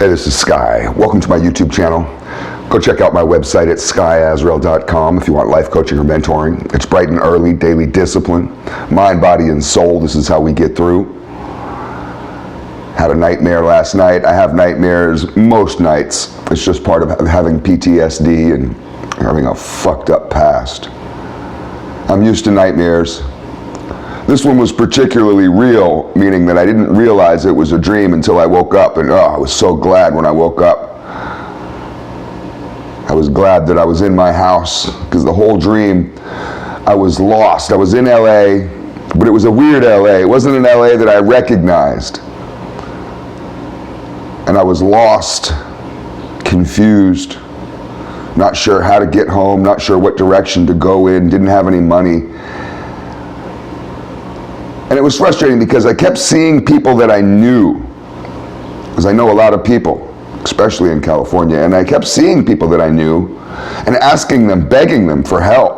Hey, this is Sky. Welcome to my YouTube channel. Go check out my website at skysworld.com if you want life coaching or mentoring. It's bright and early, daily discipline, mind, body, and soul. This is how we get through. Had a nightmare last night. I have nightmares most nights. It's just part of having PTSD and having a fucked up past. I'm used to nightmares. This one was particularly real, meaning that I didn't realize it was a dream until I woke up, and I was so glad when I woke up. I was glad that I was in my house, because the whole dream, I was lost. I was in LA, but it was a weird LA. It wasn't an LA that I recognized. And I was lost, confused, not sure how to get home, not sure what direction to go in, didn't have any money. And it was frustrating because I kept seeing people that I knew, because I know a lot of people, especially in California, and I kept seeing people that I knew and asking them, begging them for help,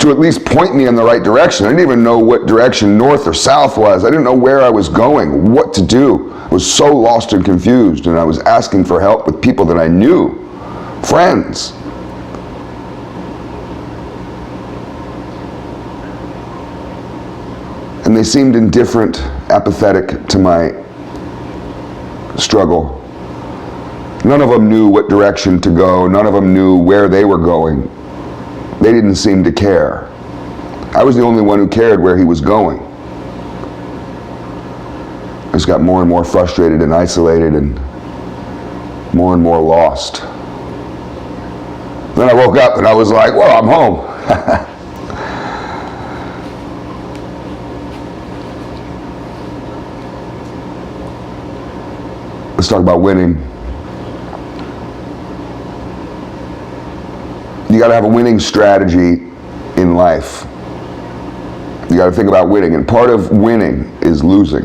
to at least point me in the right direction. I didn't even know what direction north or south was. I didn't know where I was going, what to do. I was so lost and confused, and I was asking for help with people that I knew, friends. And they seemed indifferent, apathetic to my struggle. None of them knew what direction to go. None of them knew where they were going. They didn't seem to care. I was the only one who cared where he was going. I just got more and more frustrated and isolated and more lost. Then I woke up and I was like, well, I'm home. Let's talk about winning. You got to have a winning strategy in life. You got to think about winning, and part of winning is losing.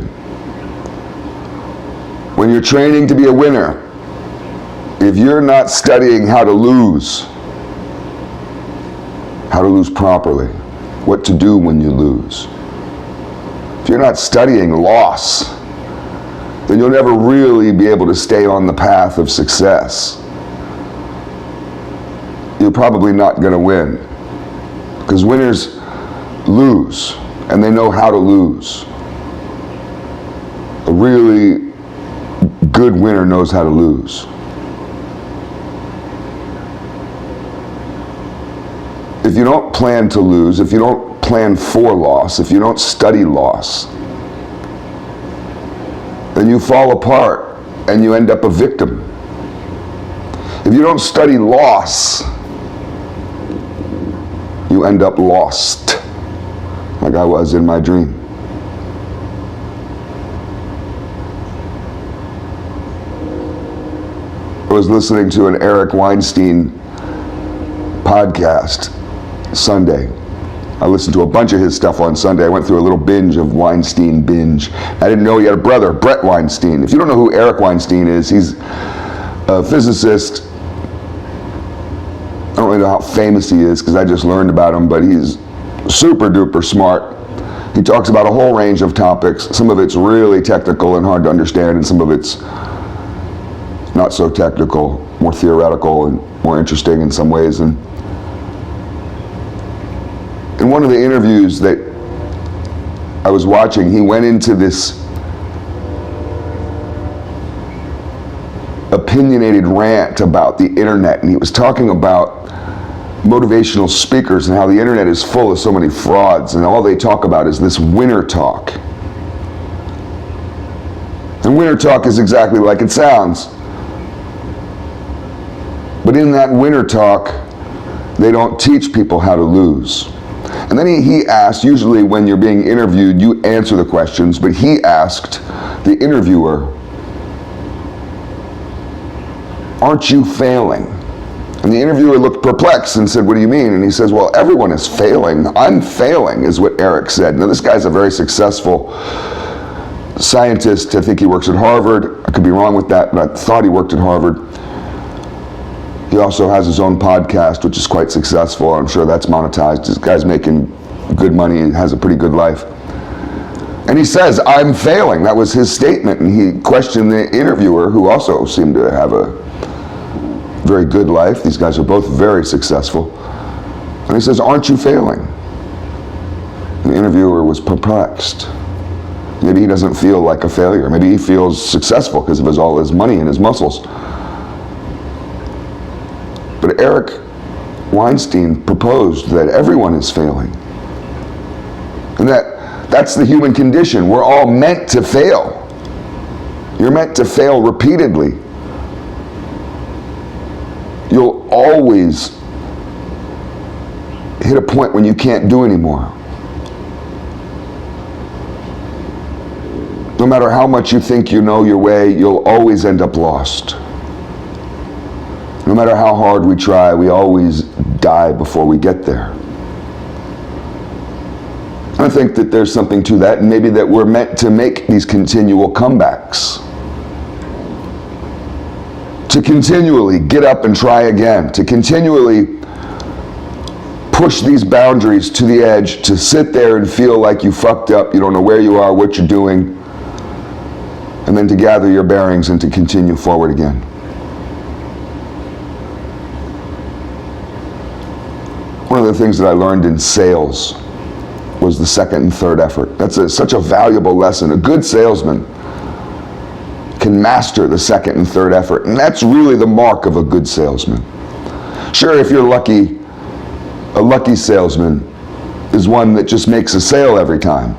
When you're training to be a winner, if you're not studying how to lose properly, what to do when you lose, if you're not studying loss, then you'll never really be able to stay on the path of success. You're probably not going to win, because winners lose, and they know how to lose. A really good winner knows how to lose. If you don't plan to lose, if you don't plan for loss, if you don't study loss, then you fall apart and you end up a victim. If you don't study loss, you end up lost, like I was in my dream. I was listening to an Eric Weinstein podcast Sunday. I listened to a bunch of his stuff on Sunday. I went through a little binge of Weinstein binge. I didn't know he had a brother, Brett Weinstein. If you don't know who Eric Weinstein is, he's a physicist. I don't really know how famous he is because I just learned about him, but he's super duper smart. He talks about a whole range of topics. Some of it's really technical and hard to understand, and some of it's not so technical, more theoretical and more interesting in some ways. And in one of the interviews that I was watching, he went into this opinionated rant about the internet, and he was talking about motivational speakers and how the internet is full of so many frauds, and all they talk about is this winner talk. And winner talk is exactly like it sounds. But in that winner talk, they don't teach people how to lose. And then he asked, usually when you're being interviewed, you answer the questions, but he asked the interviewer, aren't you failing? And the interviewer looked perplexed and said, what do you mean? And he says, well, everyone is failing. I'm failing, is what Eric said. Now, this guy's a very successful scientist. I think he works at Harvard. I could be wrong with that, but I thought he worked at Harvard. He also has his own podcast, which is quite successful. I'm sure that's monetized. This guy's making good money and has a pretty good life. And he says, I'm failing. That was his statement. And he questioned the interviewer, who also seemed to have a very good life. These guys are both very successful. And he says, aren't you failing? And the interviewer was perplexed. Maybe he doesn't feel like a failure. Maybe he feels successful because of all his money and his muscles. But Eric Weinstein proposed that everyone is failing. And that's the human condition. We're all meant to fail. You're meant to fail repeatedly. You'll always hit a point when you can't do anymore. No matter how much you think you know your way, you'll always end up lost. No matter how hard we try, we always die before we get there. I think that there's something to that, and maybe that we're meant to make these continual comebacks. To continually get up and try again, to continually push these boundaries to the edge, to sit there and feel like you fucked up, you don't know where you are, what you're doing, and then to gather your bearings and to continue forward again. One of the things that I learned in sales was the second and third effort. That's such a valuable lesson. A good salesman can master the second and third effort, and that's really the mark of a good salesman. Sure, if you're lucky, a lucky salesman is one that just makes a sale every time.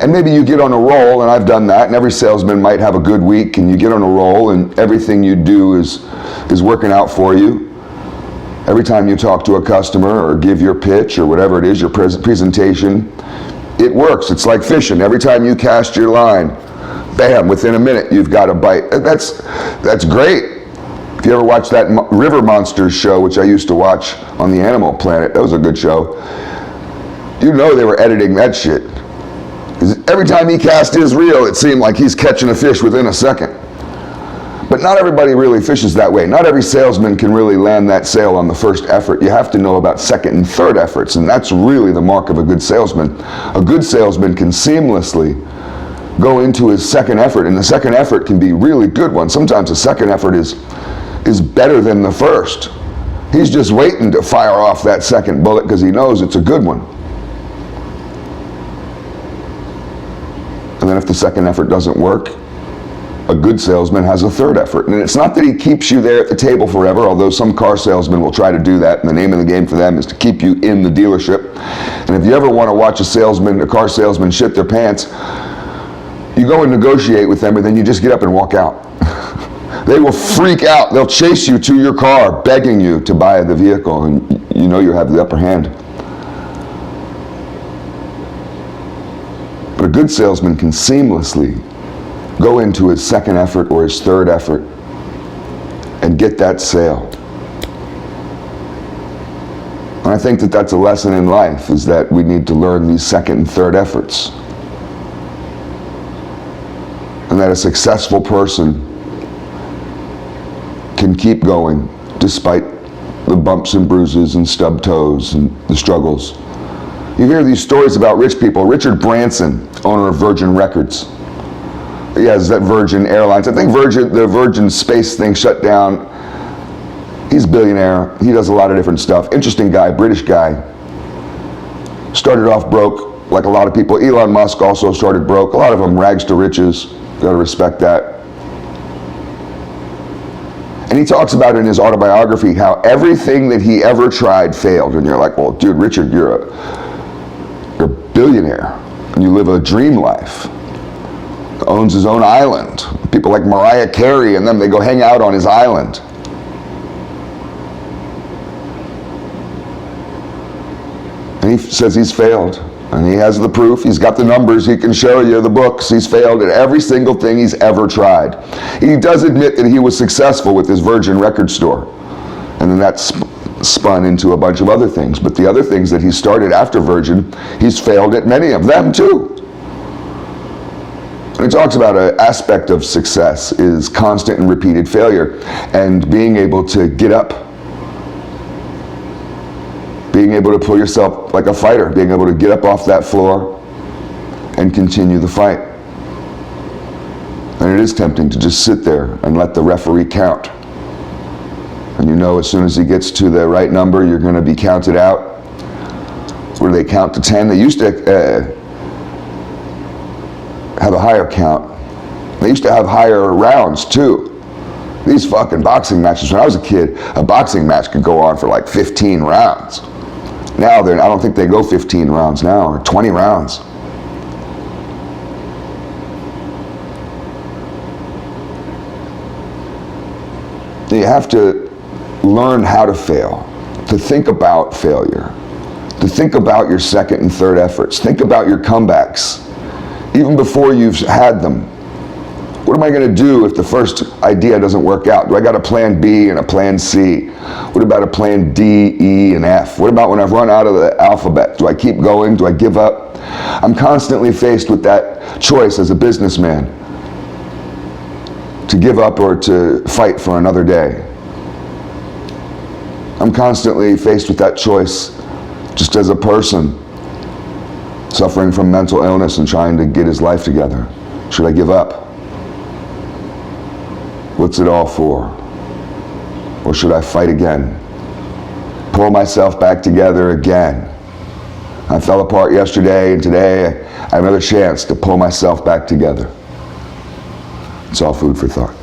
And maybe you get on a roll, and I've done that, and every salesman might have a good week, and you get on a roll, and everything you do is working out for you. Every time you talk to a customer or give your pitch or whatever it is, your presentation, it works. It's like fishing. Every time you cast your line, bam, within a minute you've got a bite. That's great. If you ever watched that River Monsters show, which I used to watch on the Animal Planet, that was a good show. You know they were editing that shit. 'Cause every time he cast his reel, it seemed like he's catching a fish within a second. But not everybody really fishes that way. Not every salesman can really land that sale on the first effort. You have to know about second and third efforts, and that's really the mark of a good salesman. A good salesman can seamlessly go into his second effort, and the second effort can be a really good one. Sometimes the second effort is better than the first. He's just waiting to fire off that second bullet because he knows it's a good one. And then if the second effort doesn't work, a good salesman has a third effort. And it's not that he keeps you there at the table forever, although some car salesmen will try to do that, and the name of the game for them is to keep you in the dealership. And if you ever want to watch a car salesman shit their pants, you go and negotiate with them, and then you just get up and walk out. They will freak out. They'll chase you to your car, begging you to buy the vehicle, and you know you have the upper hand. But a good salesman can seamlessly go into his second effort or his third effort and get that sale. And I think that that's a lesson in life, is that we need to learn these second and third efforts. And that a successful person can keep going despite the bumps and bruises and stubbed toes and the struggles. You hear these stories about rich people. Richard Branson, owner of Virgin Records. He has that Virgin Airlines. I think the Virgin space thing shut down. He's a billionaire. He does a lot of different stuff. Interesting guy, British guy. Started off broke, like a lot of people. Elon Musk also started broke. A lot of them rags to riches. Gotta respect that. And he talks about in his autobiography how everything that he ever tried failed. And you're like, well, dude, Richard, you're a billionaire. And you live a dream life. Owns his own island. People like Mariah Carey and them, they go hang out on his island. And he says he's failed. And he has the proof. He's got the numbers. He can show you the books. He's failed at every single thing he's ever tried. He does admit that he was successful with his Virgin record store. And then that spun into a bunch of other things. But the other things that he started after Virgin, he's failed at many of them too. And he talks about an aspect of success is constant and repeated failure, and being able to get up, being able to pull yourself like a fighter, being able to get up off that floor and continue the fight. And it is tempting to just sit there and let the referee count. And you know as soon as he gets to the right number, you're going to be counted out. Where they count to 10. They used to have a higher count. They used to have higher rounds too. These fucking boxing matches, when I was a kid, a boxing match could go on for like 15 rounds. Now, I don't think they go 15 rounds now, or 20 rounds. You have to learn how to fail, to think about failure, to think about your second and third efforts, think about your comebacks, even before you've had them. What am I going to do if the first idea doesn't work out? Do I got a plan B and a plan C? What about a plan D, E, and F? What about when I've run out of the alphabet? Do I keep going? Do I give up? I'm constantly faced with that choice as a businessman, to give up or to fight for another day. I'm constantly faced with that choice just as a person suffering from mental illness and trying to get his life together. Should I give up? What's it all for? Or should I fight again? Pull myself back together again. I fell apart yesterday, and today I have another chance to pull myself back together. It's all food for thought.